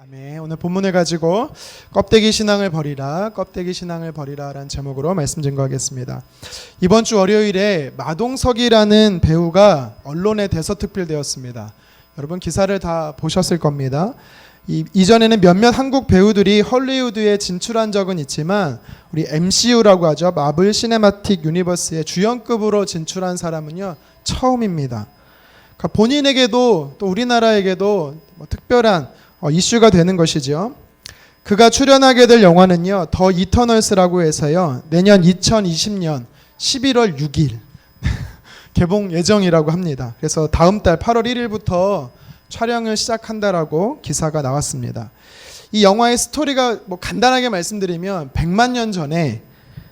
아멘. 오늘 본문을 가지고 껍데기 신앙을 버리라, 껍데기 신앙을 버리라라는 제목으로 말씀 증거하겠습니다. 이번 주 월요일에 마동석이라는 배우가 언론에 대서특필되었습니다. 여러분 기사를 다 보셨을 겁니다. 이전에는 몇몇 한국 배우들이 헐리우드에 진출한 적은 있지만 우리 MCU라고 하죠. 마블 시네마틱 유니버스의 주연급으로 진출한 사람은요 처음입니다. 그러니까 본인에게도 또 우리나라에게도 특별한 이슈가 되는 것이죠. 그가 출연하게 될 영화는요 더 이터널스라고 해서요 내년 2020년 11월 6일 개봉 예정이라고 합니다. 그래서 다음 달 8월 1일부터 촬영을 시작한다라고 기사가 나왔습니다. 이 영화의 스토리가 간단하게 말씀드리면 100만 년 전에,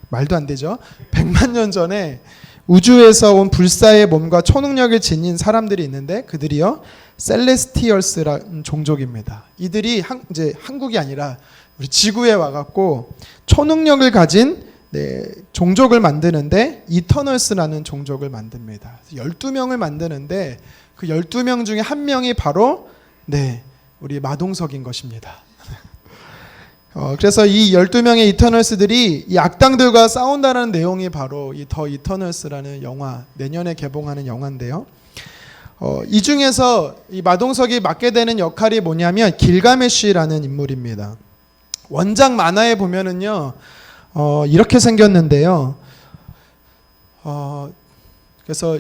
말도 안 되죠, 100만 년 전에 우주에서 온 불사의 몸과 초능력을 지닌 사람들이 있는데 그들이요 셀레스티얼스라는 종족입니다. 이들이 이제 한국이 아니라 우리 지구에 와갖고 초능력을 가진 종족을 만드는데 이터널스라는 종족을 만듭니다. 12명을 만드는데 그 12명 중에 한 명이 바로 우리 마동석인 것입니다. 그래서 이 12명의 이터널스들이 이 악당들과 싸운다는 내용이 바로 이 더 이터널스라는 영화, 내년에 개봉하는 영화인데요. 이 중에서 이 마동석이 맡게 되는 역할이 뭐냐면 길가메쉬라는 인물입니다. 원작 만화에 보면은요 이렇게 생겼는데요. 그래서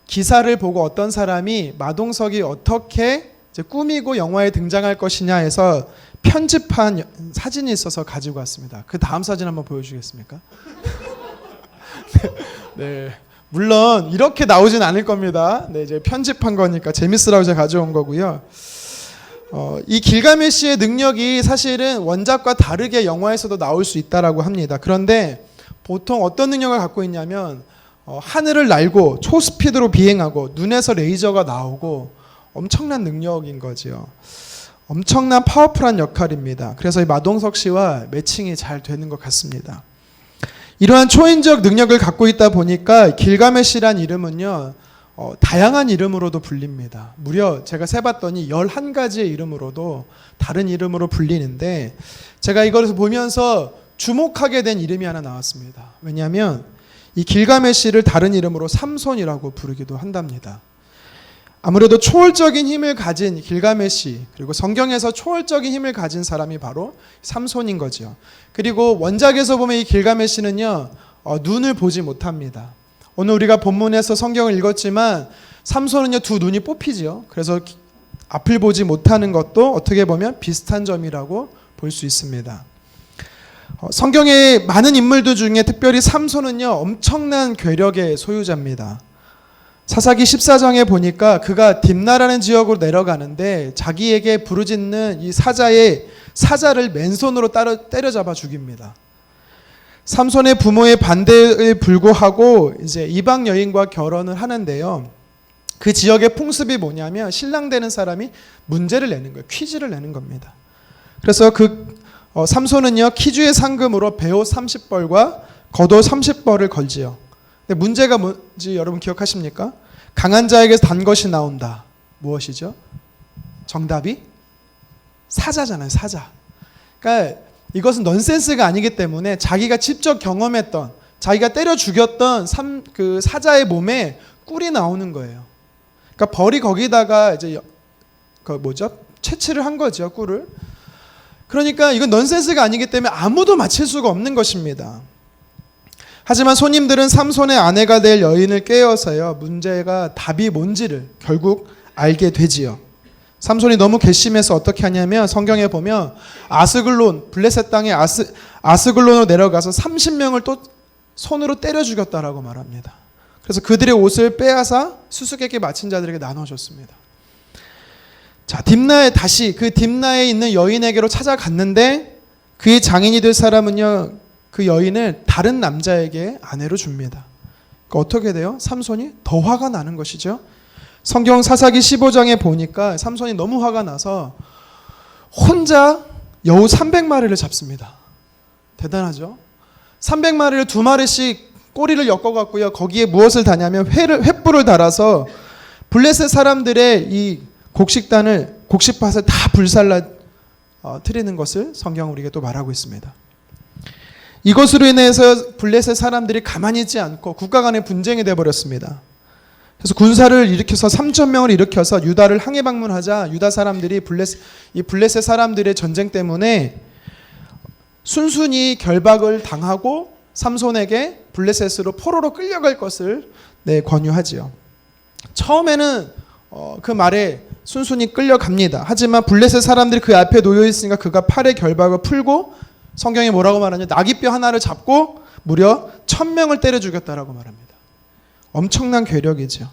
기사를 보고 어떤 사람이 마동석이 어떻게 이제 꾸미고 영화에 등장할 것이냐 해서 편집한 사진이 있어서 가지고 왔습니다. 그 다음 사진 한번 보여주겠습니까? 네. 물론 이렇게 나오진 않을 겁니다. 이제 편집한 거니까 재밌으라고 제가 가져온 거고요. 이 길가메시의 능력이 사실은 원작과 다르게 영화에서도 나올 수 있다라고 합니다. 그런데 보통 어떤 능력을 갖고 있냐면 하늘을 날고 초스피드로 비행하고 눈에서 레이저가 나오고 엄청난 능력인 거죠. 엄청난 파워풀한 역할입니다. 그래서 이 마동석 씨와 매칭이 잘 되는 것 같습니다. 이러한 초인적 능력을 갖고 있다 보니까 길가메시란 이름은요 다양한 이름으로도 불립니다. 무려 제가 세봤더니 11가지의 이름으로도 다른 이름으로 불리는데 제가 이걸 보면서 주목하게 된 이름이 하나 나왔습니다. 왜냐하면 이 길가메시를 다른 이름으로 삼손이라고 부르기도 한답니다. 아무래도 초월적인 힘을 가진 길가메시, 그리고 성경에서 초월적인 힘을 가진 사람이 바로 삼손인 거죠. 그리고 원작에서 보면 이 길가메시는요 눈을 보지 못합니다. 오늘 우리가 본문에서 성경을 읽었지만 삼손은요 두 눈이 뽑히죠. 그래서 앞을 보지 못하는 것도 어떻게 보면 비슷한 점이라고 볼 수 있습니다. 성경의 많은 인물들 중에 특별히 삼손은요 엄청난 괴력의 소유자입니다. 사사기 14장에 보니까 그가 딥나라는 지역으로 내려가는데 자기에게 부르짖는 이 사자를 맨손으로 때려잡아 죽입니다. 삼손의 부모의 반대에 불구하고 이제 이방 여인과 결혼을 하는데요. 그 지역의 풍습이 뭐냐면 신랑 되는 사람이 문제를 내는 거예요. 퀴즈를 내는 겁니다. 그래서 삼손은요 키주의 상금으로 배옷 30벌과 겉옷 30벌을 걸지요. 근데 문제가 뭔지 여러분 기억하십니까? 강한 자에게서 단 것이 나온다. 무엇이죠? 정답이 사자잖아요. 사자. 그러니까 이것은 넌센스가 아니기 때문에 자기가 직접 경험했던, 자기가 때려 죽였던 그 사자의 몸에 꿀이 나오는 거예요. 그러니까 벌이 거기다가 이제 채취를 한 거죠. 꿀을. 그러니까 이건 넌센스가 아니기 때문에 아무도 맞힐 수가 없는 것입니다. 하지만 손님들은 삼손의 아내가 될 여인을 꾀어서요 문제가 답이 뭔지를 결국 알게 되지요. 삼손이 너무 괘씸해서 어떻게 하냐면 성경에 보면 아스글론, 블레셋 땅의 아스글론으로 내려가서 30명을 또 손으로 때려 죽였다라고 말합니다. 그래서 그들의 옷을 빼앗아 수수께끼 맡은 자들에게 나눠줬습니다. 자, 그 딥나에 있는 여인에게로 찾아갔는데 그의 장인이 될 사람은요 그 여인을 다른 남자에게 아내로 줍니다. 그러니까 어떻게 돼요? 삼손이 더 화가 나는 것이죠. 성경 사사기 15장에 보니까 삼손이 너무 화가 나서 혼자 여우 300마리를 잡습니다. 대단하죠? 300마리를 2마리씩 꼬리를 엮어갖고요. 거기에 무엇을 다냐면 횃불을 달아서 블레셋 사람들의 이 곡식밭을 다 불살라 드리는 것을 성경은 우리에게 또 말하고 있습니다. 이것으로 인해서 블레셋 사람들이 가만히 있지 않고 국가 간의 분쟁이 되어버렸습니다. 그래서 군사를 일으켜서 3,000명을 일으켜서 유다를 항해 방문하자 유다 사람들이 블레셋 사람들의 전쟁 때문에 순순히 결박을 당하고 삼손에게 블레셋으로 포로로 끌려갈 것을 권유하지요. 처음에는 그 말에 순순히 끌려갑니다. 하지만 블레셋 사람들이 그 앞에 놓여 있으니까 그가 팔의 결박을 풀고 성경이 뭐라고 말하냐, 나귀뼈 하나를 잡고 무려 1,000명을 때려 죽였다라고 말합니다. 엄청난 괴력이죠.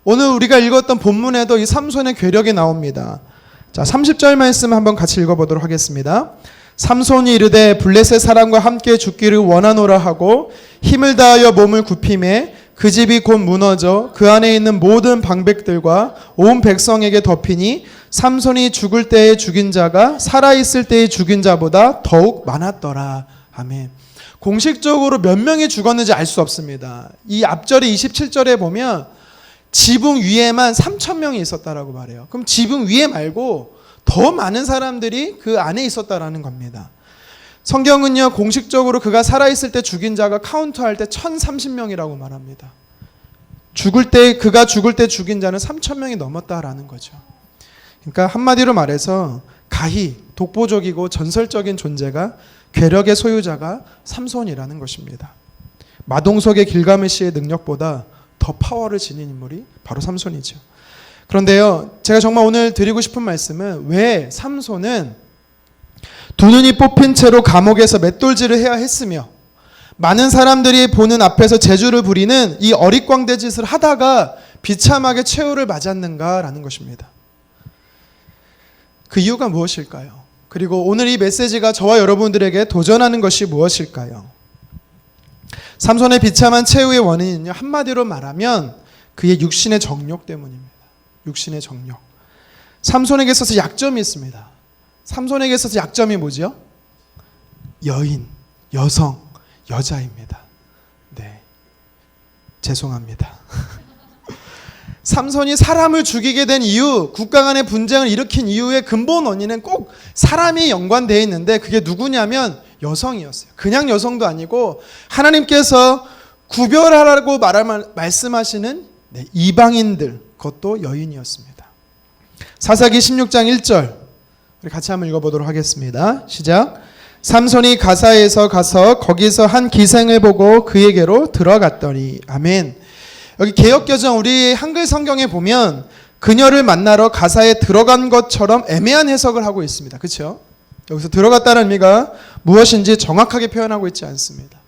오늘 우리가 읽었던 본문에도 이 삼손의 괴력이 나옵니다. 자, 30절 말씀 한번 같이 읽어보도록 하겠습니다. 삼손이 이르되 블레셋 사람과 함께 죽기를 원하노라 하고 힘을 다하여 몸을 굽히매 그 집이 곧 무너져 그 안에 있는 모든 방백들과 온 백성에게 덮이니 삼손이 죽을 때에 죽인 자가 살아있을 때에 죽인 자보다 더욱 많았더라. 아멘. 공식적으로 몇 명이 죽었는지 알 수 없습니다. 이 앞절에 27절에 보면 지붕 위에만 3,000명이 있었다라고 말해요. 그럼 지붕 위에 말고 더 많은 사람들이 그 안에 있었다라는 겁니다. 성경은요, 공식적으로 그가 살아있을 때 죽인 자가 카운트할 때 1,030명이라고 말합니다. 그가 죽을 때 죽인 자는 3,000명이 넘었다라는 거죠. 그러니까 한마디로 말해서 가히 독보적이고 전설적인 존재가, 괴력의 소유자가 삼손이라는 것입니다. 마동석의 길가메시의 능력보다 더 파워를 지닌 인물이 바로 삼손이죠. 그런데요, 제가 정말 오늘 드리고 싶은 말씀은 왜 삼손은 두 눈이 뽑힌 채로 감옥에서 맷돌질을 해야 했으며 많은 사람들이 보는 앞에서 재주를 부리는 이 어릿광대 짓을 하다가 비참하게 최후를 맞았는가라는 것입니다. 그 이유가 무엇일까요? 그리고 오늘 이 메시지가 저와 여러분들에게 도전하는 것이 무엇일까요? 삼손의 비참한 최후의 원인은요, 한마디로 말하면 그의 육신의 정욕 때문입니다. 육신의 정욕. 삼손에게 있어서 약점이 있습니다. 삼손에게 있어서 약점이 뭐죠? 여인, 여성, 여자입니다. 네, 죄송합니다. 삼손이 사람을 죽이게 된 이유, 국가 간의 분쟁을 일으킨 이유의 근본 원인은 꼭 사람이 연관되어 있는데 그게 누구냐면 여성이었어요. 그냥 여성도 아니고 하나님께서 구별하라고 말씀하시는 이방인들, 그것도 여인이었습니다. 사사기 16장 1절 우리 같이 한번 읽어보도록 하겠습니다. 시작. 삼손이 가사에서 가서 거기서 한 기생을 보고 그에게로 들어갔더니. 아멘. 여기 개역개정 우리 한글 성경에 보면 그녀를 만나러 가사에 들어간 것처럼 애매한 해석을 하고 있습니다. 그렇죠? 여기서 들어갔다는 의미가 무엇인지 정확하게 표현하고 있지 않습니다.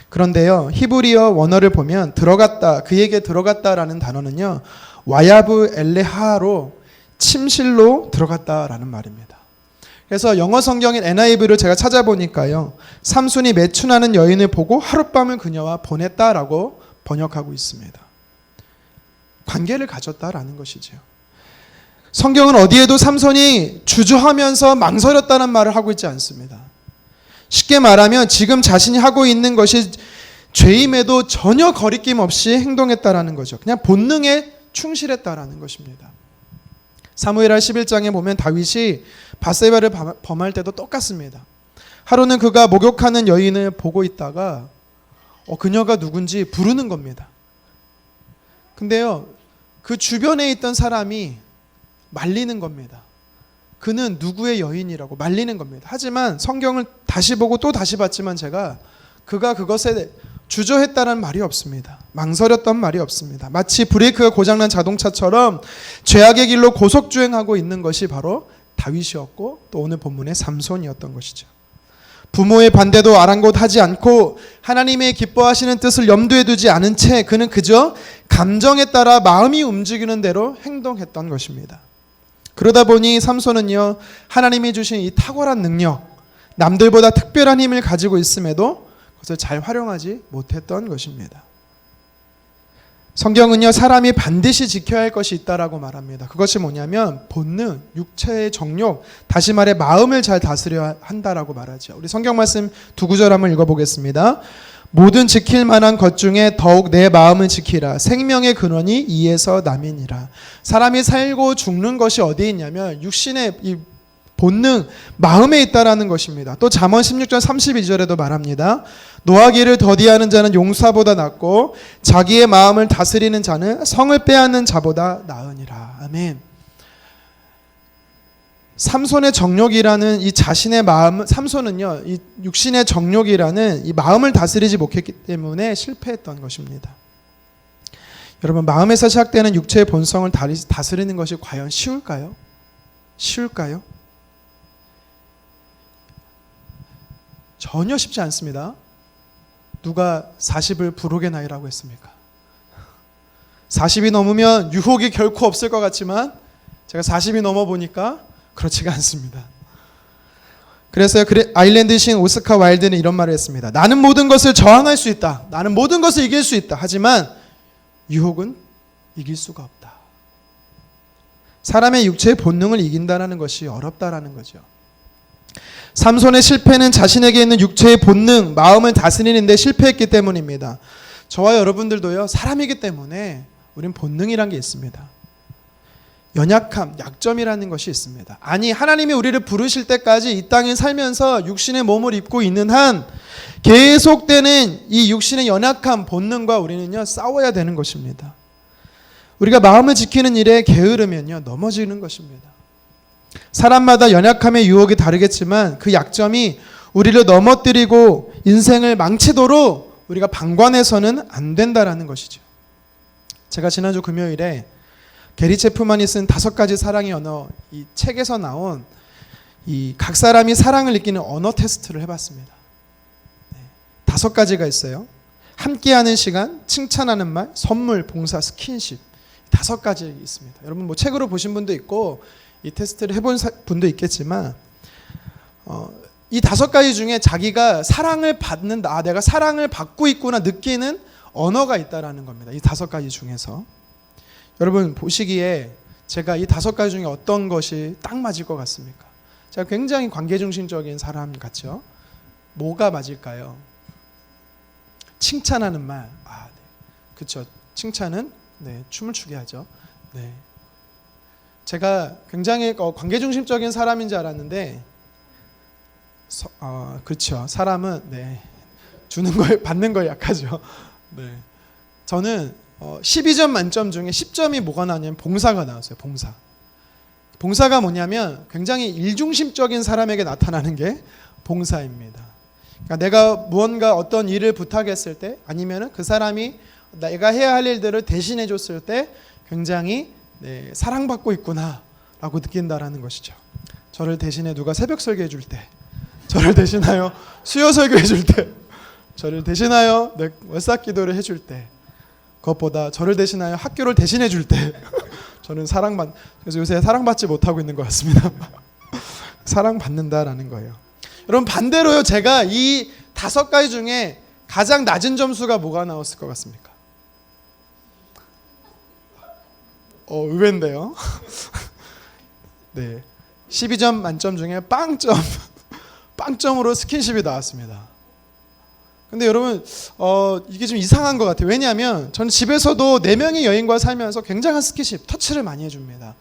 그런데요, 히브리어 원어를 보면 들어갔다, 그에게 들어갔다라는 단어는요, 와야브 엘레하로 침실로 들어갔다라는 말입니다. 그래서 영어 성경인 NIV를 제가 찾아보니까요, 삼손이 매춘하는 여인을 보고 하룻밤을 그녀와 보냈다라고 번역하고 있습니다. 관계를 가졌다라는 것이죠. 성경은 어디에도 삼손이 주저하면서 망설였다는 말을 하고 있지 않습니다. 쉽게 말하면 지금 자신이 하고 있는 것이 죄임에도 전혀 거리낌 없이 행동했다라는 거죠. 그냥 본능에 충실했다라는 것입니다. 사무엘하 11장에 보면 다윗이 밧세바를 범할 때도 똑같습니다. 하루는 그가 목욕하는 여인을 보고 있다가 그녀가 누군지 부르는 겁니다. 근데요, 그 주변에 있던 사람이 말리는 겁니다. 그는 누구의 여인이라고 말리는 겁니다. 하지만 성경을 다시 보고 또 다시 봤지만 제가 그가 그것에 주저했다는 말이 없습니다. 망설였던 말이 없습니다. 마치 브레이크가 고장난 자동차처럼 죄악의 길로 고속주행하고 있는 것이 바로 다윗이었고 또 오늘 본문의 삼손이었던 것이죠. 부모의 반대도 아랑곳하지 않고 하나님의 기뻐하시는 뜻을 염두에 두지 않은 채 그는 그저 감정에 따라 마음이 움직이는 대로 행동했던 것입니다. 그러다 보니 삼손은요, 하나님이 주신 이 탁월한 능력, 남들보다 특별한 힘을 가지고 있음에도 그것을 잘 활용하지 못했던 것입니다. 성경은요, 사람이 반드시 지켜야 할 것이 있다라고 말합니다. 그것이 뭐냐면 본능, 육체의 정욕, 다시 말해 마음을 잘 다스려야 한다라고 말하죠. 우리 성경 말씀 두 구절 한번 읽어보겠습니다. 모든 지킬 만한 것 중에 더욱 내 마음을 지키라. 생명의 근원이 이에서 남이니라. 사람이 살고 죽는 것이 어디에 있냐면 육신의 이 본능, 마음에 있다라는 것입니다. 또 잠언 16장 32절에도 말합니다. 노하기를 더디하는 자는 용사보다 낫고 자기의 마음을 다스리는 자는 성을 빼앗는 자보다 나으니라. 아멘. 삼손의 정욕이라는 이 자신의 마음, 삼손은요, 이 육신의 정욕이라는 이 마음을 다스리지 못했기 때문에 실패했던 것입니다. 여러분, 마음에서 시작되는 육체의 본성을 다스리는 것이 과연 쉬울까요? 쉬울까요? 전혀 쉽지 않습니다. 누가 40을 부록의 나이라고 했습니까? 40이 넘으면 유혹이 결코 없을 것 같지만 제가 40이 넘어 보니까 그렇지가 않습니다. 그래서 아일랜드 시인 오스카 와일드는 이런 말을 했습니다. 나는 모든 것을 저항할 수 있다. 나는 모든 것을 이길 수 있다. 하지만 유혹은 이길 수가 없다. 사람의 육체의 본능을 이긴다는 것이 어렵다라는 거죠. 삼손의 실패는 자신에게 있는 육체의 본능, 마음을 다스리는 데 실패했기 때문입니다. 저와 여러분들도요, 사람이기 때문에 우린 본능이란 게 있습니다. 연약함, 약점이라는 것이 있습니다. 아니, 하나님이 우리를 부르실 때까지 이 땅에 살면서 육신의 몸을 입고 있는 한 계속되는 이 육신의 연약함, 본능과 우리는요, 싸워야 되는 것입니다. 우리가 마음을 지키는 일에 게으르면요, 넘어지는 것입니다. 사람마다 연약함의 유혹이 다르겠지만 그 약점이 우리를 넘어뜨리고 인생을 망치도록 우리가 방관해서는 안 된다라는 것이죠. 제가 지난주 금요일에 게리 체프만이 쓴 5가지 사랑의 언어, 이 책에서 나온 이 각 사람이 사랑을 느끼는 언어 테스트를 해봤습니다. 5가지가 있어요. 함께하는 시간, 칭찬하는 말, 선물, 봉사, 스킨십. 5가지 있습니다. 여러분 뭐 책으로 보신 분도 있고 이 테스트를 해본 분도 있겠지만 이 5가지 중에 자기가 사랑을 받는다, 내가 사랑을 받고 있구나 느끼는 언어가 있다라는 겁니다. 이 5가지 중에서. 여러분 보시기에 제가 이 5가지 중에 어떤 것이 딱 맞을 것 같습니까? 제가 굉장히 관계중심적인 사람 같죠? 뭐가 맞을까요? 칭찬하는 말. 네. 그렇죠. 칭찬은 춤을 추게 하죠. 네. 제가 굉장히 관계중심적인 사람인 줄 알았는데 그렇죠. 사람은 주는 거에 받는 거에 약하죠. 네. 저는 12점 만점 중에 10점이 뭐가 나냐면 봉사가 나왔어요. 봉사가 뭐냐면 굉장히 일중심적인 사람에게 나타나는 게 봉사입니다. 그러니까 내가 무언가 어떤 일을 부탁했을 때 아니면 그 사람이 내가 해야 할 일들을 대신해 줬을 때 굉장히 사랑받고 있구나 라고 느낀다라는 것이죠. 저를 대신해 누가 새벽 설교 해줄 때, 저를 대신하여 수요 설교 해줄 때, 저를 대신하여 월삭 기도를 해줄 때, 그것보다 저를 대신하여 학교를 대신해 줄 때 저는 그래서 요새 사랑받지 못하고 있는 것 같습니다. 사랑받는다라는 거예요. 여러분 반대로요, 제가 이 5가지 중에 가장 낮은 점수가 뭐가 나왔을 것 같습니까? 의외인데요. 12점 만점 중에 빵점으로 스킨십이 나왔습니다. 근데 여러분 이게 좀 이상한 것 같아요. 왜냐하면 저는 집에서도 4명의 여인과 살면서 굉장한 스킨십, 터치를 많이 해줍니다.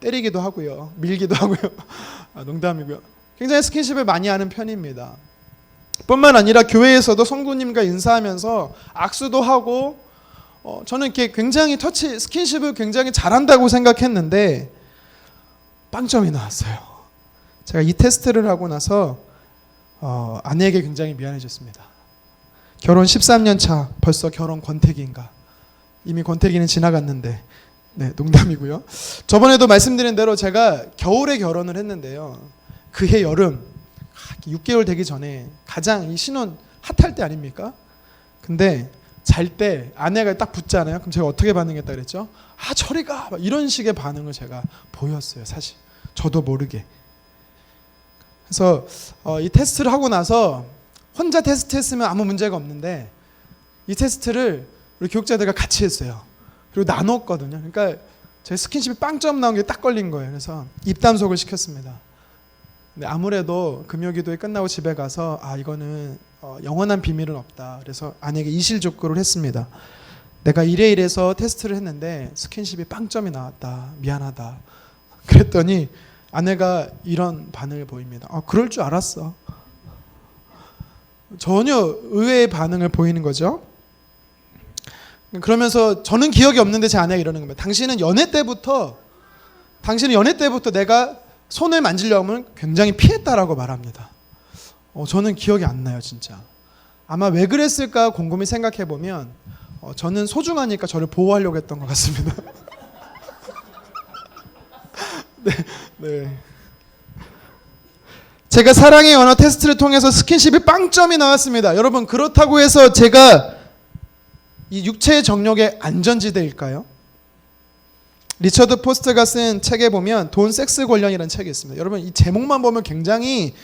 때리기도 하고요, 밀기도 하고요. 농담이고요. 굉장히 스킨십을 많이 하는 편입니다. 뿐만 아니라 교회에서도 성도님과 인사하면서 악수도 하고 저는 이렇게 굉장히 스킨십을 굉장히 잘한다고 생각했는데 빵점이 나왔어요. 제가 이 테스트를 하고 나서 아내에게 굉장히 미안해졌습니다. 결혼 13년 차, 벌써 결혼 권태기인가? 이미 권태기는 지나갔는데, 농담이고요. 저번에도 말씀드린 대로 제가 겨울에 결혼을 했는데요. 그해 여름 6개월 되기 전에 가장 이 신혼 핫할 때 아닙니까? 근데 잘 때 아내가 딱 붙잖아요. 그럼 제가 어떻게 반응했다 그랬죠? 저리 가! 이런 식의 반응을 제가 보였어요. 사실 저도 모르게. 그래서 이 테스트를 하고 나서 혼자 테스트했으면 아무 문제가 없는데 이 테스트를 우리 교육자들과 같이 했어요. 그리고 나눴거든요. 그러니까 제 스킨십이 빵점 나온 게 딱 걸린 거예요. 그래서 입단속을 시켰습니다. 근데 아무래도 금요기도에 끝나고 집에 가서 이거는 영원한 비밀은 없다. 그래서 아내에게 이실족구를 했습니다. 내가 이래서 테스트를 했는데 스킨십이 빵점이 나왔다. 미안하다. 그랬더니 아내가 이런 반응을 보입니다. 그럴 줄 알았어. 전혀 의외의 반응을 보이는 거죠. 그러면서 저는 기억이 없는데 제 아내가 이러는 겁니다. 당신은 연애 때부터 내가 손을 만지려면 굉장히 피했다라고 말합니다. 저는 기억이 안 나요, 진짜. 아마 왜 그랬을까 곰곰이 생각해 보면 저는 소중하니까 저를 보호하려고 했던 것 같습니다. 네. 제가 사랑의 언어 테스트를 통해서 스킨십이 빵점이 나왔습니다. 여러분, 그렇다고 해서 제가 이 육체의 정욕의 안전지대일까요? 리처드 포스트가 쓴 책에 보면 돈, 섹스 관련이라는 책이 있습니다. 여러분, 이 제목만 보면 굉장히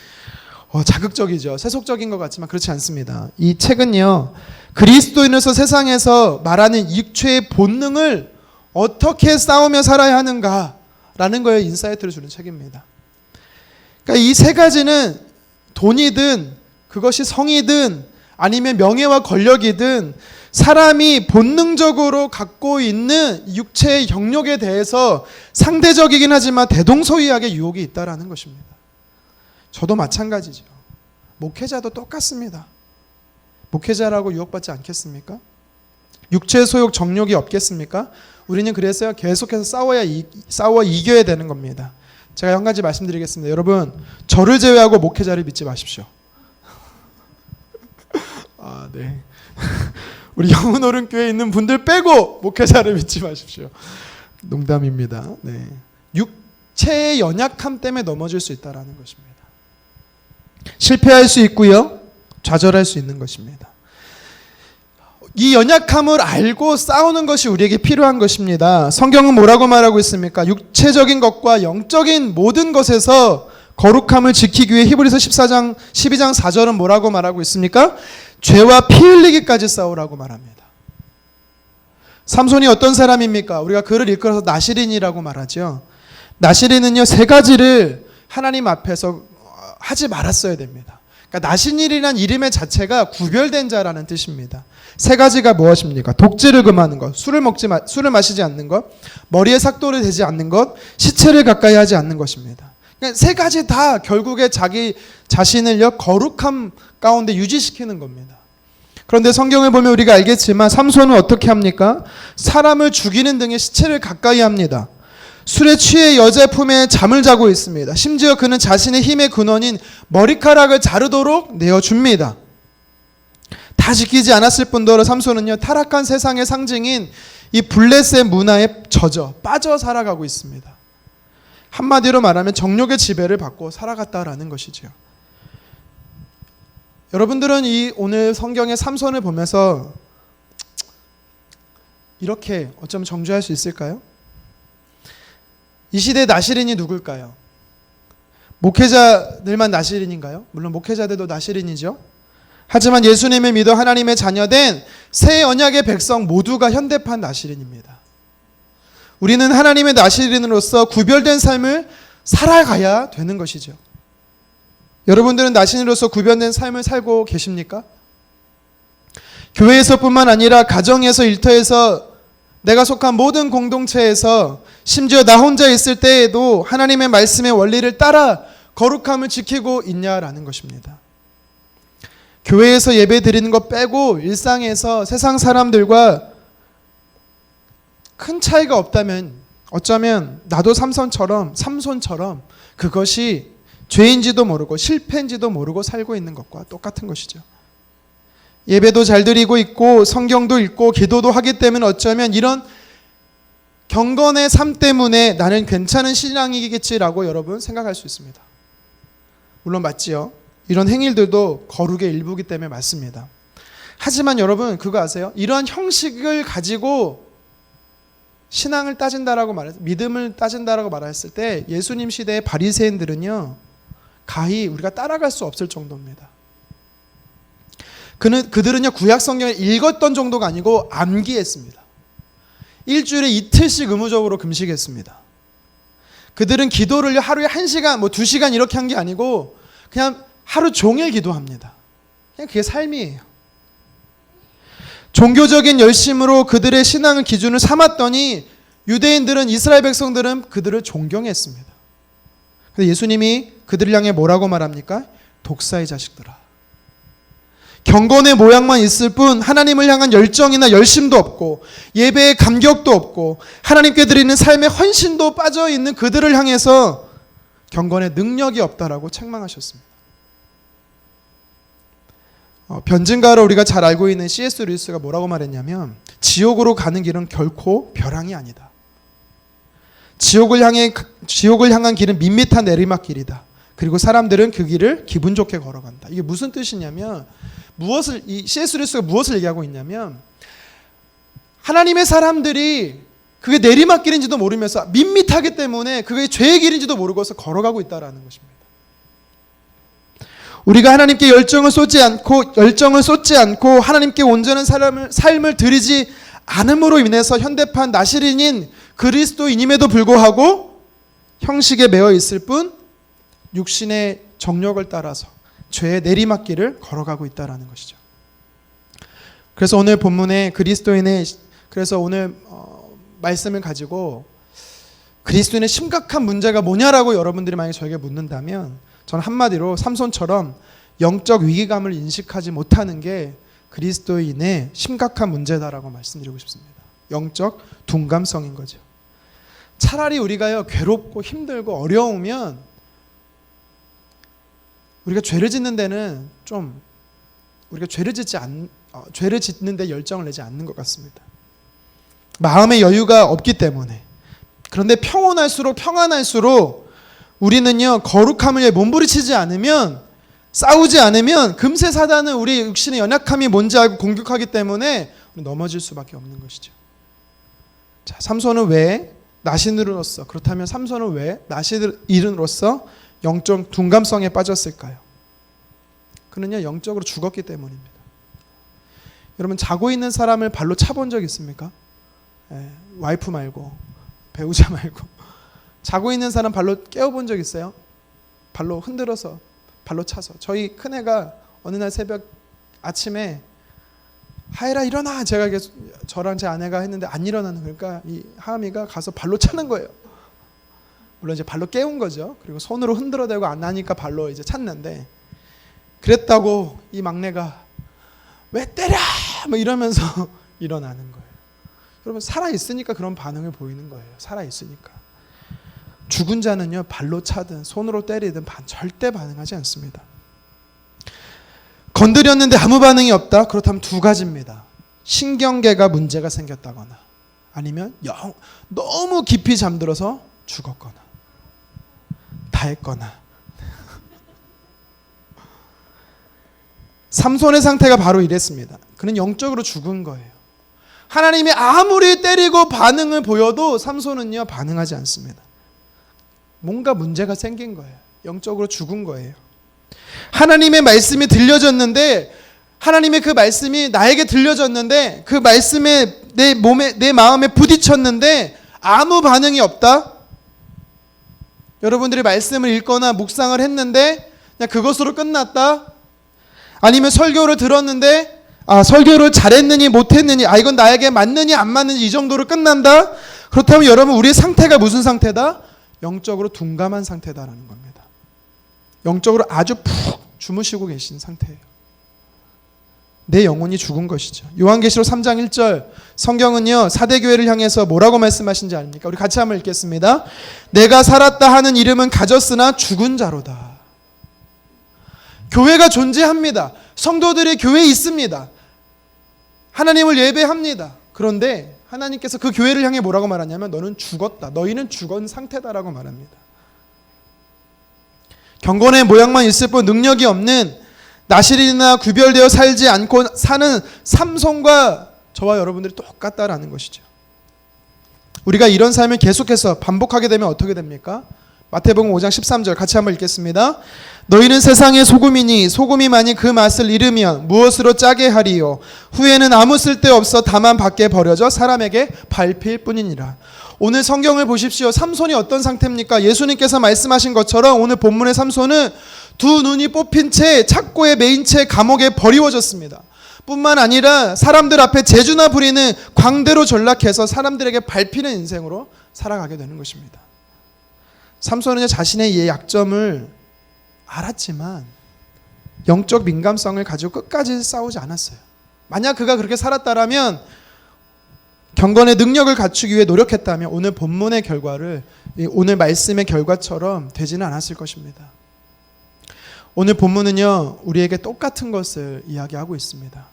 자극적이죠. 세속적인 것 같지만 그렇지 않습니다. 이 책은요, 그리스도인으로서 세상에서 말하는 육체의 본능을 어떻게 싸우며 살아야 하는가라는 거에 인사이트를 주는 책입니다. 그러니까 이 세 가지는 돈이든 그것이 성이든 아니면 명예와 권력이든 사람이 본능적으로 갖고 있는 육체의 영역에 대해서 상대적이긴 하지만 대동소이하게 유혹이 있다라는 것입니다. 저도 마찬가지죠. 목회자도 똑같습니다. 목회자라고 유혹받지 않겠습니까? 육체 소욕 정욕이 없겠습니까? 우리는 그래서 계속해서 싸워 이겨야 되는 겁니다. 제가 한 가지 말씀드리겠습니다. 여러분, 저를 제외하고 목회자를 믿지 마십시오. 네. 우리 영은오른교회에 있는 분들 빼고 목회자를 믿지 마십시오. 농담입니다. 네. 육체의 연약함 때문에 넘어질 수 있다는 것입니다. 실패할 수 있고요, 좌절할 수 있는 것입니다. 이 연약함을 알고 싸우는 것이 우리에게 필요한 것입니다. 성경은 뭐라고 말하고 있습니까? 육체적인 것과 영적인 모든 것에서 거룩함을 지키기 위해 히브리서 12장 4절은 뭐라고 말하고 있습니까? 죄와 피 흘리기까지 싸우라고 말합니다. 삼손이 어떤 사람입니까? 우리가 글을 읽어서 나시린이라고 말하죠. 나시린은요, 세 가지를 하나님 앞에서 하지 말았어야 됩니다. 그러니까 나시린이라는 이름의 자체가 구별된 자라는 뜻입니다. 세 가지가 무엇입니까? 독질을 금하는 것, 술을 마시지 않는 것, 머리에 삭도를 대지 않는 것, 시체를 가까이 하지 않는 것입니다. 그러니까 세 가지 다 결국에 자기 자신을요, 거룩함 가운데 유지시키는 겁니다. 그런데 성경을 보면 우리가 알겠지만 삼손은 어떻게 합니까? 사람을 죽이는 등의 시체를 가까이 합니다. 술에 취해 여자 품에 잠을 자고 있습니다. 심지어 그는 자신의 힘의 근원인 머리카락을 자르도록 내어줍니다. 다 지키지 않았을 뿐더러 삼손은요, 타락한 세상의 상징인 이 블레셋 문화에 빠져 살아가고 있습니다. 한마디로 말하면 정욕의 지배를 받고 살아갔다라는 것이죠. 여러분들은 이 오늘 성경의 삼손을 보면서 이렇게 어쩌면 정죄할 수 있을까요? 이 시대의 나시린이 누굴까요? 목회자들만 나시린인가요? 물론 목회자들도 나시린이죠. 하지만 예수님을 믿어 하나님의 자녀된 새 언약의 백성 모두가 현대판 나시린입니다. 우리는 하나님의 나시린으로서 구별된 삶을 살아가야 되는 것이죠. 여러분들은 나시린으로서 구별된 삶을 살고 계십니까? 교회에서뿐만 아니라 가정에서, 일터에서, 내가 속한 모든 공동체에서, 심지어 나 혼자 있을 때에도 하나님의 말씀의 원리를 따라 거룩함을 지키고 있냐라는 것입니다. 교회에서 예배 드리는 것 빼고 일상에서 세상 사람들과 큰 차이가 없다면 어쩌면 나도 삼손처럼 그것이 죄인지도 모르고 실패인지도 모르고 살고 있는 것과 똑같은 것이죠. 예배도 잘 드리고 있고 성경도 읽고 기도도 하기 때문에 어쩌면 이런 경건의 삶 때문에 나는 괜찮은 신앙이겠지라고 여러분 생각할 수 있습니다. 물론 맞지요. 이런 행위들도 거룩의 일부이기 때문에 맞습니다. 하지만 여러분 그거 아세요? 이러한 형식을 가지고 신앙을 따진다라고 믿음을 따진다라고 말했을 때 예수님 시대의 바리새인들은요, 가히 우리가 따라갈 수 없을 정도입니다. 그들은요, 구약 성경을 읽었던 정도가 아니고 암기했습니다. 일주일에 이틀씩 의무적으로 금식했습니다. 그들은 기도를 하루에 1시간, 2시간 이렇게 한 게 아니고 그냥 하루 종일 기도합니다. 그냥 그게 삶이에요. 종교적인 열심으로 그들의 신앙을 기준을 삼았더니 유대인들은, 이스라엘 백성들은 그들을 존경했습니다. 근데 예수님이 그들을 향해 뭐라고 말합니까? 독사의 자식들아. 경건의 모양만 있을 뿐 하나님을 향한 열정이나 열심도 없고 예배의 감격도 없고 하나님께 드리는 삶의 헌신도 빠져있는 그들을 향해서 경건의 능력이 없다라고 책망하셨습니다. 변증가로 우리가 잘 알고 있는 C.S. 루이스가 뭐라고 말했냐면 지옥으로 가는 길은 결코 벼랑이 아니다. 지옥을 향한 길은 밋밋한 내리막길이다. 그리고 사람들은 그 길을 기분 좋게 걸어간다. 이게 무슨 뜻이냐면 이 C.S. 루이스가 무엇을 얘기하고 있냐면 하나님의 사람들이 그게 내리막길인지도 모르면서 밋밋하기 때문에 그게 죄의 길인지도 모르고서 걸어가고 있다라는 것입니다. 우리가 하나님께 열정을 쏟지 않고 하나님께 온전한 삶을 드리지 않음으로 인해서 현대판 나시린인 그리스도인임에도 불구하고 형식에 매여 있을 뿐 육신의 정욕을 따라서 죄의 내리막길을 걸어가고 있다라는 것이죠. 그래서 오늘 본문에 그래서 오늘 말씀을 가지고 그리스도인의 심각한 문제가 뭐냐라고 여러분들이 만약에 저에게 묻는다면 저는 한마디로 삼손처럼 영적 위기감을 인식하지 못하는 게 그리스도인의 심각한 문제다라고 말씀드리고 싶습니다. 영적 둔감성인 거죠. 차라리 우리가요 괴롭고 힘들고 어려우면 우리가 죄를 짓는 데는 좀 우리가 죄를 짓는 데 열정을 내지 않는 것 같습니다. 마음의 여유가 없기 때문에. 그런데 평안할수록 우리는요 거룩함을 몸부리치지 않으면 싸우지 않으면 금세 사단은 우리 육신의 연약함이 뭔지 알고 공격하기 때문에 넘어질 수밖에 없는 것이죠. 자, 삼손은 왜 나시린으로서 그렇다면 삼손은 왜 나시린으로서 영적 둔감성에 빠졌을까요? 그는요 영적으로 죽었기 때문입니다. 여러분 자고 있는 사람을 발로 차본 적 있습니까? 와이프 말고 배우자 말고 자고 있는 사람 발로 깨워본 적 있어요? 발로 흔들어서 발로 차서. 저희 큰애가 어느 날 새벽 아침에 하이라 일어나 제가 저랑 제 아내가 했는데 안 일어나는 그러니까 이 하은이가 가서 발로 차는 거예요. 물론 이제 발로 깨운 거죠. 그리고 손으로 흔들어대고 안 나니까 발로 이제 찼는데 그랬다고 이 막내가 왜 때려 뭐 이러면서 일어나는 거예요. 여러분 살아 있으니까 그런 반응을 보이는 거예요. 살아 있으니까. 죽은 자는요 발로 차든 손으로 때리든 절대 반응하지 않습니다. 건드렸는데 아무 반응이 없다? 그렇다면 두 가지입니다. 신경계가 문제가 생겼다거나 아니면 너무 깊이 잠들어서 죽었거나 다 했거나. 삼손의 상태가 바로 이랬습니다. 그는 영적으로 죽은 거예요. 하나님이 아무리 때리고 반응을 보여도 삼손은요 반응하지 않습니다. 뭔가 문제가 생긴 거예요. 영적으로 죽은 거예요. 하나님의 말씀이 들려졌는데 하나님의 그 말씀이 나에게 들려졌는데 그 말씀에 내 마음에 부딪혔는데 아무 반응이 없다. 여러분들이 말씀을 읽거나 묵상을 했는데 그냥 그것으로 끝났다. 아니면 설교를 들었는데 설교를 잘했느니 못했느니 이건 나에게 맞느니 안 맞느니 이 정도로 끝난다. 그렇다면 여러분 우리의 상태가 무슨 상태다? 영적으로 둔감한 상태다라는 겁니다. 영적으로 아주 푹 주무시고 계신 상태예요. 내 영혼이 죽은 것이죠. 요한계시록 3장 1절 성경은요 4대 교회를 향해서 뭐라고 말씀하신지 아닙니까? 우리 같이 한번 읽겠습니다. 내가 살았다 하는 이름은 가졌으나 죽은 자로다. 교회가 존재합니다. 성도들이 교회에 있습니다. 하나님을 예배합니다. 그런데 하나님께서 그 교회를 향해 뭐라고 말하냐면 너는 죽었다. 너희는 죽은 상태다라고 말합니다. 경건의 모양만 있을 뿐 능력이 없는 나시린이나 구별되어 살지 않고 사는 삼손과 저와 여러분들이 똑같다라는 것이죠. 우리가 이런 삶을 계속해서 반복하게 되면 어떻게 됩니까? 마태복음 5장 13절 같이 한번 읽겠습니다. 너희는 세상의 소금이니 소금이 만일 그 맛을 잃으면 무엇으로 짜게 하리요? 후에는 아무 쓸데없어 다만 밖에 버려져 사람에게 밟힐 뿐이니라. 오늘 성경을 보십시오. 삼손이 어떤 상태입니까? 예수님께서 말씀하신 것처럼 오늘 본문의 삼손은 두 눈이 뽑힌 채 착고에 매인 채 감옥에 버리워졌습니다. 뿐만 아니라 사람들 앞에 재주나 부리는 광대로 전락해서 사람들에게 밟히는 인생으로 살아가게 되는 것입니다. 삼손은 자신의 이 약점을 알았지만 영적 민감성을 가지고 끝까지 싸우지 않았어요. 만약 그가 그렇게 살았다라면, 경건의 능력을 갖추기 위해 노력했다면 오늘 본문의 결과를, 오늘 말씀의 결과처럼 되지는 않았을 것입니다. 오늘 본문은요, 우리에게 똑같은 것을 이야기하고 있습니다.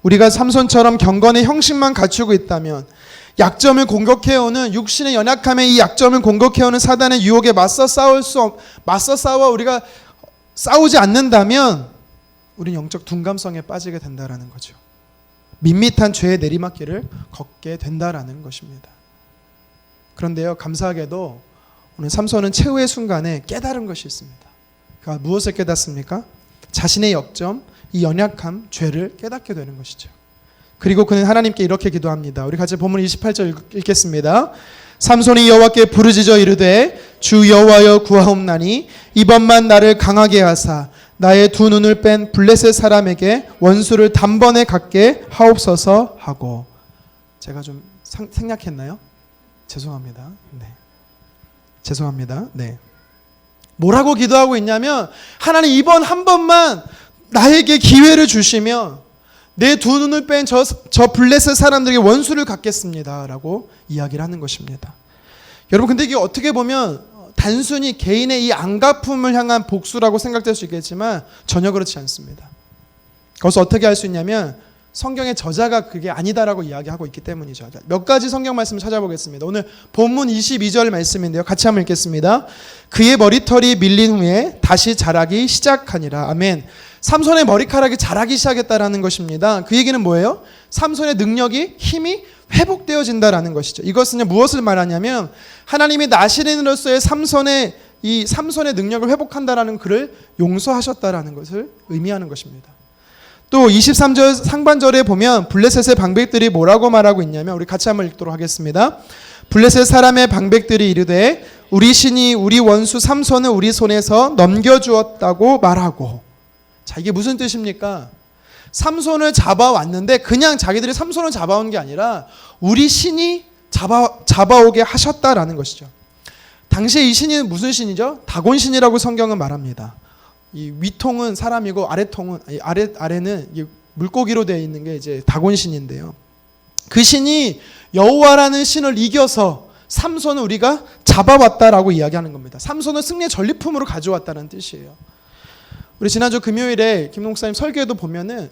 우리가 삼손처럼 경건의 형식만 갖추고 있다면, 약점을 공격해오는, 육신의 연약함의 이 약점을 공격해오는 사단의 유혹에 맞서 싸워 우리가 싸우지 않는다면 우리는 영적 둔감성에 빠지게 된다라는 거죠. 밋밋한 죄의 내리막길을 걷게 된다라는 것입니다. 그런데요, 감사하게도 오늘 삼손은 최후의 순간에 깨달은 것이 있습니다. 그가 무엇을 깨닫습니까? 자신의 약점, 이 연약함, 죄를 깨닫게 되는 것이죠. 그리고 그는 하나님께 이렇게 기도합니다. 우리 같이 본문 28절 읽겠습니다. 삼손이 여호와께 부르짖어 이르되 주 여호와여 구하옵나니 이번만 나를 강하게 하사 나의 두 눈을 뺀 블레셋 사람에게 원수를 단번에 갚게 하옵소서 하고. 제가 좀 생략했나요? 죄송합니다. 네. 죄송합니다. 네. 뭐라고 기도하고 있냐면, 하나님 이번 한 번만 나에게 기회를 주시면 내 두 눈을 뺀 저 블레셋 사람들에게 원수를 갚겠습니다 라고 이야기를 하는 것입니다. 여러분, 근데 이게 어떻게 보면 단순히 개인의 이 안갚음을 향한 복수라고 생각될 수 있겠지만 전혀 그렇지 않습니다. 그것을 어떻게 할 수 있냐면, 성경의 저자가 그게 아니다라고 이야기하고 있기 때문이죠. 몇 가지 성경 말씀을 찾아보겠습니다. 오늘 본문 22절 말씀인데요, 같이 한번 읽겠습니다. 그의 머리털이 밀린 후에 다시 자라기 시작하니라. 아멘. 삼손의 머리카락이 자라기 시작했다라는 것입니다. 그 얘기는 뭐예요? 삼손의 능력이, 힘이 회복되어진다라는 것이죠. 이것은 무엇을 말하냐면, 하나님이 나시린으로서의 삼손의 능력을 회복한다라는 그를 용서하셨다라는 것을 의미하는 것입니다. 또 23절 상반절에 보면 블레셋의 방백들이 뭐라고 말하고 있냐면, 우리 같이 한번 읽도록 하겠습니다. 블레셋 사람의 방백들이 이르되 우리 신이 우리 원수 삼손을 우리 손에서 넘겨주었다고 말하고. 자, 이게 무슨 뜻입니까? 삼손을 잡아왔는데 그냥 자기들이 삼손을 잡아온 게 아니라 우리 신이 잡아오게 하셨다라는 것이죠. 당시에 이 신이 무슨 신이죠? 다곤신이라고 성경은 말합니다. 이 위통은 사람이고 아래는 물고기로 되어 있는 게 이제 다곤신인데요. 그 신이 여호와라는 신을 이겨서 삼손을 우리가 잡아왔다라고 이야기하는 겁니다. 삼손을 승리의 전리품으로 가져왔다는 뜻이에요. 우리 지난주 금요일에 김 목사님 설교에도 보면은,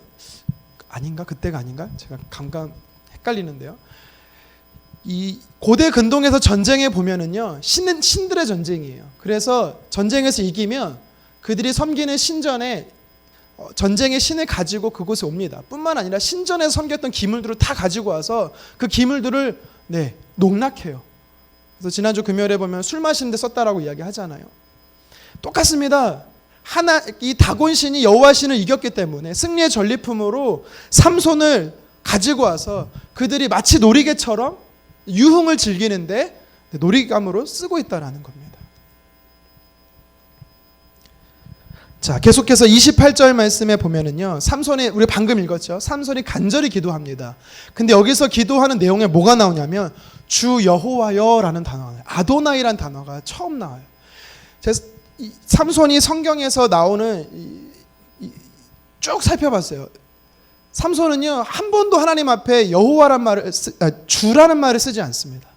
아닌가? 그때가 아닌가? 제가 감감 헷갈리는데요. 이 고대 근동에서 전쟁에 보면은요, 신들의 전쟁이에요. 그래서 전쟁에서 이기면 그들이 섬기는 신전에 전쟁의 신을 가지고 그곳에 옵니다. 뿐만 아니라 신전에서 섬겼던 기물들을 다 가지고 와서 그 기물들을 농락해요. 그래서 지난주 금요일에 보면 술 마시는데 썼다라고 이야기하잖아요. 똑같습니다. 이 다곤신이 여호와신을 이겼기 때문에 승리의 전리품으로 삼손을 가지고 와서 그들이 마치 놀이개처럼 유흥을 즐기는데 놀이감으로 쓰고 있다라는 겁니다. 자, 계속해서 28절 말씀에 보면은요, 삼손이, 우리 방금 읽었죠? 삼손이 간절히 기도합니다. 근데 여기서 기도하는 내용에 뭐가 나오냐면 주 여호와여라는 단어가 나와요. 아도나이라는 단어가 처음 나와요. 삼손이 성경에서 나오는 쭉 살펴봤어요. 삼손은요, 한 번도 하나님 앞에 여호와란 말을 주라는 말을 쓰지 않습니다.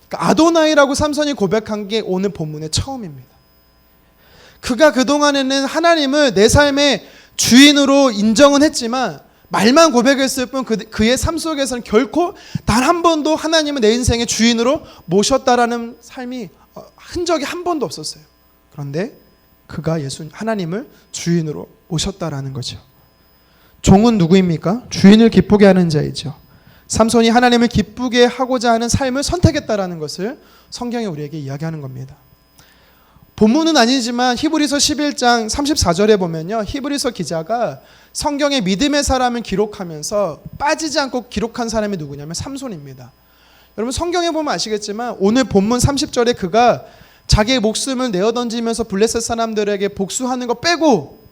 그러니까 아도나이라고 삼손이 고백한 게 오늘 본문의 처음입니다. 그가 그동안에는 하나님을 내 삶의 주인으로 인정은 했지만 말만 고백했을 뿐 그의 삶 속에서는 결코 단 한 번도 하나님을 내 인생의 주인으로 모셨다라는 삶이 흔적이 한 번도 없었어요. 그런데 그가 하나님을 주인으로 모셨다라는 거죠. 종은 누구입니까? 주인을 기쁘게 하는 자이죠. 삼손이 하나님을 기쁘게 하고자 하는 삶을 선택했다라는 것을 성경이 우리에게 이야기하는 겁니다. 본문은 아니지만 히브리서 11장 34절에 보면요, 히브리서 기자가 성경의 믿음의 사람을 기록하면서 빠지지 않고 기록한 사람이 누구냐면 삼손입니다. 여러분, 성경에 보면 아시겠지만 오늘 본문 30절에 그가 자기의 목숨을 내어던지면서 블레셋 사람들에게 복수하는 거 빼고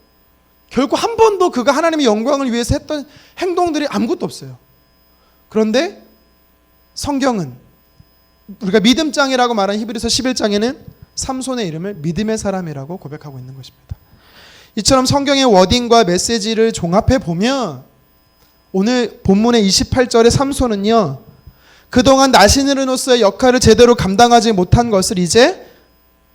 결코 한 번도 그가 하나님의 영광을 위해서 했던 행동들이 아무것도 없어요. 그런데 성경은, 우리가 믿음장이라고 말하는 히브리서 11장에는 삼손의 이름을 믿음의 사람이라고 고백하고 있는 것입니다. 이처럼 성경의 워딩과 메시지를 종합해 보면 오늘 본문의 28절의 삼손은요, 그동안 나시린으로서의 역할을 제대로 감당하지 못한 것을 이제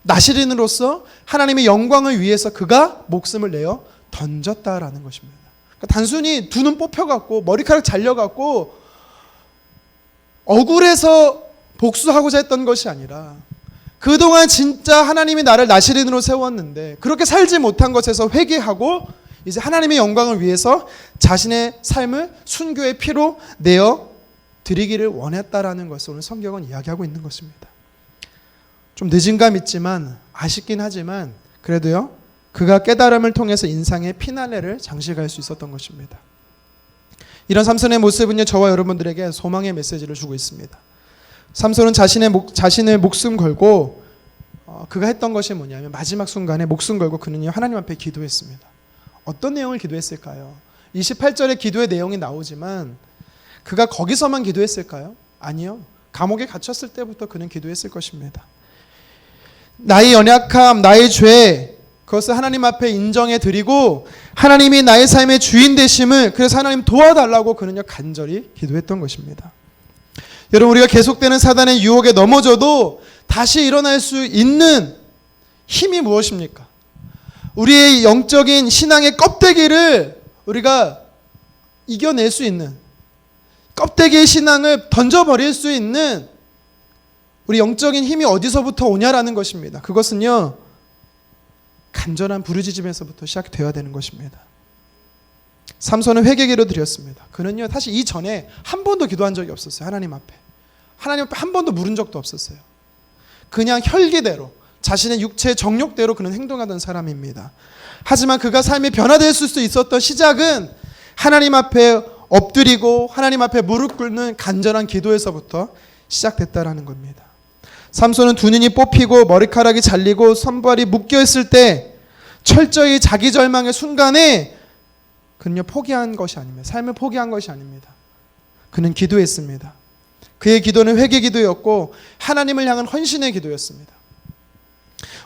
나시린으로서 하나님의 영광을 위해서 그가 목숨을 내어 던졌다라는 것입니다. 그러니까 단순히 두 눈 뽑혀갖고 머리카락 잘려갖고 억울해서 복수하고자 했던 것이 아니라 그동안 진짜 하나님이 나를 나시린으로 세웠는데 그렇게 살지 못한 것에서 회개하고 이제 하나님의 영광을 위해서 자신의 삶을 순교의 피로 내어 드리기를 원했다라는 것을 오늘 성경은 이야기하고 있는 것입니다. 좀 늦은 감 있지만 아쉽긴 하지만 그래도요, 그가 깨달음을 통해서 인생의 피날레를 장식할 수 있었던 것입니다. 이런 삼손의 모습은요, 저와 여러분들에게 소망의 메시지를 주고 있습니다. 삼손은 자신의 목숨 걸고 그가 했던 것이 뭐냐면 마지막 순간에 목숨 걸고 그는요, 하나님 앞에 기도했습니다. 어떤 내용을 기도했을까요? 28절의 기도의 내용이 나오지만 그가 거기서만 기도했을까요? 아니요. 감옥에 갇혔을 때부터 그는 기도했을 것입니다. 나의 연약함, 나의 죄, 그것을 하나님 앞에 인정해 드리고 하나님이 나의 삶의 주인 되심을, 그래서 하나님 도와달라고 그는요 간절히 기도했던 것입니다. 여러분, 우리가 계속되는 사단의 유혹에 넘어져도 다시 일어날 수 있는 힘이 무엇입니까? 우리의 영적인 신앙의 껍데기를 우리가 이겨낼 수 있는, 껍데기의 신앙을 던져버릴 수 있는 우리 영적인 힘이 어디서부터 오냐라는 것입니다. 그것은요, 간절한 부르짖음에서부터 시작되어야 되는 것입니다. 삼손은 회개기로 드렸습니다. 그는요, 사실 이전에 한 번도 기도한 적이 없었어요. 하나님 앞에 한 번도 물은 적도 없었어요. 그냥 혈기대로, 자신의 육체의 정욕대로 그는 행동하던 사람입니다. 하지만 그가 삶이 변화될 수 있었던 시작은 하나님 앞에 엎드리고 하나님 앞에 무릎 꿇는 간절한 기도에서부터 시작됐다라는 겁니다. 삼손은 두 눈이 뽑히고 머리카락이 잘리고 손발이 묶여있을 때 철저히 자기 절망의 순간에 그는요 포기한 것이 아닙니다. 삶을 포기한 것이 아닙니다. 그는 기도했습니다. 그의 기도는 회개 기도였고 하나님을 향한 헌신의 기도였습니다.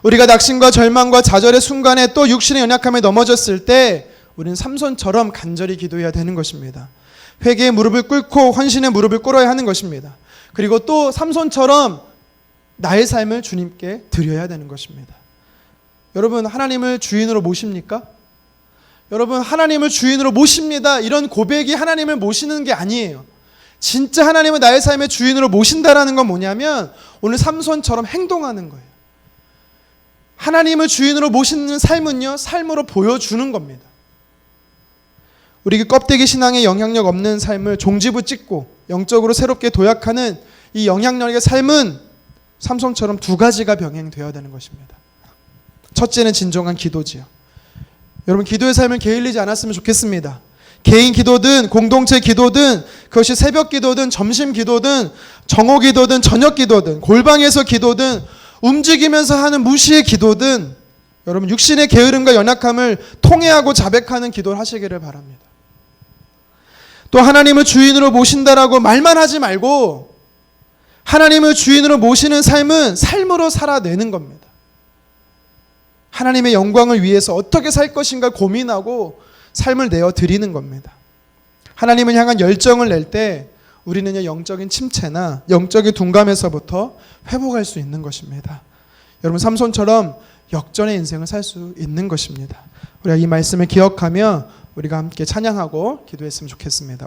우리가 낙심과 절망과 좌절의 순간에 또 육신의 연약함에 넘어졌을 때 우리는 삼손처럼 간절히 기도해야 되는 것입니다. 회개의 무릎을 꿇고 헌신의 무릎을 꿇어야 하는 것입니다. 그리고 또 삼손처럼 나의 삶을 주님께 드려야 되는 것입니다. 여러분, 하나님을 주인으로 모십니까? 여러분, 하나님을 주인으로 모십니다. 이런 고백이 하나님을 모시는 게 아니에요. 진짜 하나님은 나의 삶의 주인으로 모신다라는 건 뭐냐면 오늘 삼손처럼 행동하는 거예요. 하나님을 주인으로 모시는 삶은요, 삶으로 보여주는 겁니다. 우리 껍데기 신앙에 영향력 없는 삶을 종지부 찍고 영적으로 새롭게 도약하는 이 영향력의 삶은 삼손처럼 두 가지가 병행되어야 되는 것입니다. 첫째는 진정한 기도지요. 여러분, 기도의 삶을 게을리지 않았으면 좋겠습니다. 개인 기도든 공동체 기도든 그것이 새벽 기도든 점심 기도든 정오 기도든 저녁 기도든 골방에서 기도든 움직이면서 하는 무시의 기도든 여러분, 육신의 게으름과 연약함을 통회하고 자백하는 기도를 하시기를 바랍니다. 또 하나님을 주인으로 모신다라고 말만 하지 말고 하나님을 주인으로 모시는 삶은 삶으로 살아내는 겁니다. 하나님의 영광을 위해서 어떻게 살 것인가 고민하고 삶을 내어 드리는 겁니다. 하나님을 향한 열정을 낼 때 우리는 영적인 침체나 영적인 둔감에서부터 회복할 수 있는 것입니다. 여러분, 삼손처럼 역전의 인생을 살 수 있는 것입니다. 우리가 이 말씀을 기억하며 우리가 함께 찬양하고 기도했으면 좋겠습니다.